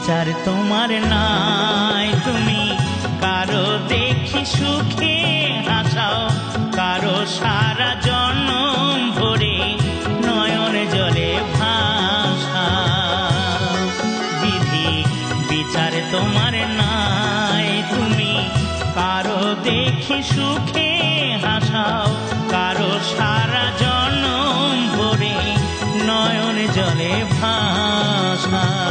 বিচার তোমার নাই। তুমি কারো দেখি সুখে হাসাও, কারো সারা জন্ম ভরে নয়ন জলে ভাসাও। বিধি বিচার তোমার নাই। তুমি কারো দেখি সুখে হাসাও, কারো সারা জন্ম ভরে নয়ন জলে ভাসাও।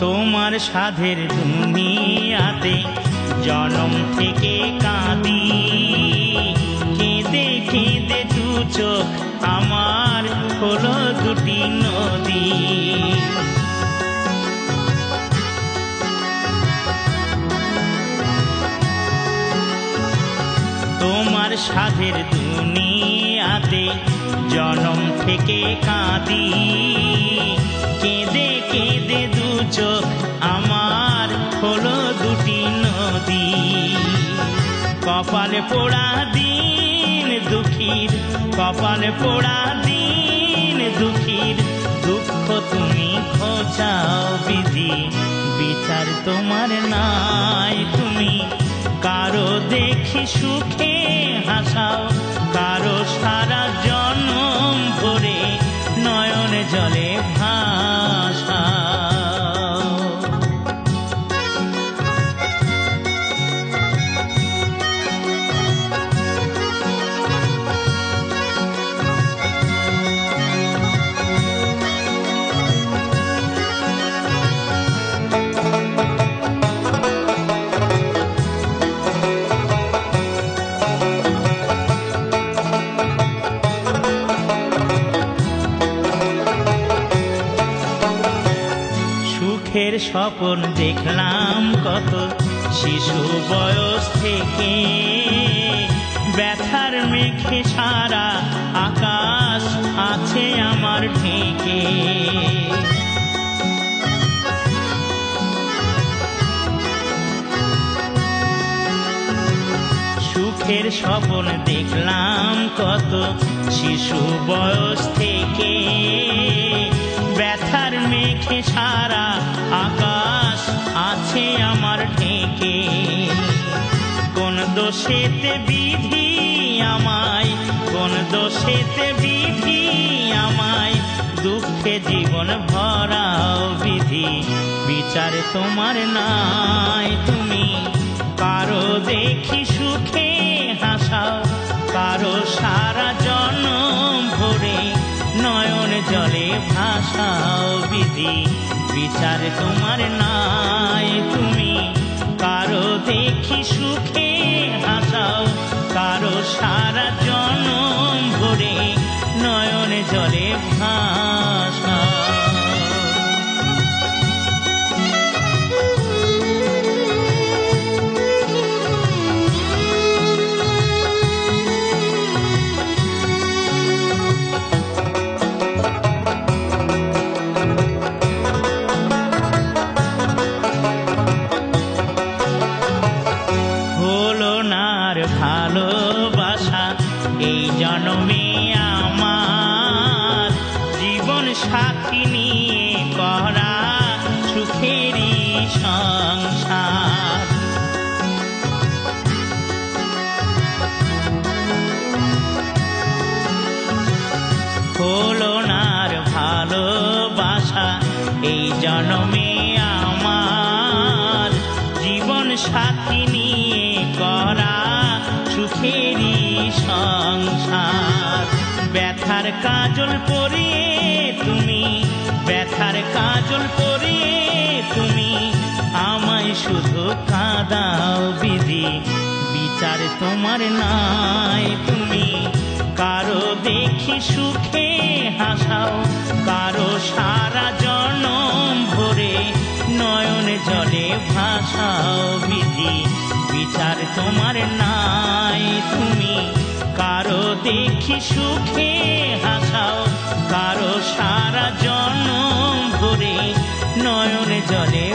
তোমার সাধের দুনিয়াতে জনম থেকে কাঁদি, কেঁদে কেঁদে দু চোখ আমার হলো দুটি নদী। তোমার সাধের দুনিয়াতে জনম থেকে কাঁদি, কেঁদে কেঁদে দু চোখ আমার হলো দুটি নদী। কপালে পোড়া দিন দুঃখীর, কপালে পোড়া দিন দুঃখীর, দুঃখ তুমি ঘোচাও। বিধি বিচার তোমার নাই। তুমি কারো দেখি সুখে হাসাও, কারো সারা জন্ম ভরে নয়ন জলে ভাসাও। সুখের স্বপ্ন দেখলাম কত শিশু বয়স থেকে, ব্যথার মেঘে সারা আকাশ আছে আমার ঢেকে। সুখের স্বপ্ন দেখলাম কত শিশু বয়স থেকে, ব্যথার মেঘে সারা আকাশ আছে আমার ঢেকে। কোন দোষেতে বিধি আমায়, কোন দোষেতে বিধি আমায় দুঃখে জীবন ভরাও। বিধি বিচার তোমার নাই। তুমি কারো দেখি সুখে হাসাও, কারো সারা জন্ম ভরে নয়ন জলে ভাসাও। বিধি বিচার তোমার নাই। তুমি কারো দেখি সুখে হাসাও, কারো সারা জন্ম ভরে নয়ন জলে ভাসাও। ভালোবাসা এই জন্মে আমার, জীবন সাথী নিয়ে করা সুখেরই সংসার। হলো না আর ভালোবাসা এই জন্মে আমার, জীবন সাথী নিয়ে করা সুখেরই সংসার। ব্যথার কাজল পরিয়ে তুমি, ব্যথার কাজল পরিয়ে তুমি আমায় শুধু কাঁদাও। বিধি বিচার তোমার নাই। তুমি কারো দেখি সুখে হাসাও, কারো সারা জনম ভরে নয়ন জলে ভাসাও। বিধি বিচার তোমার নাই। তুমি কারো দেখি সুখে হাসাও, কারো সারা জনম ভরে নয়ন জলে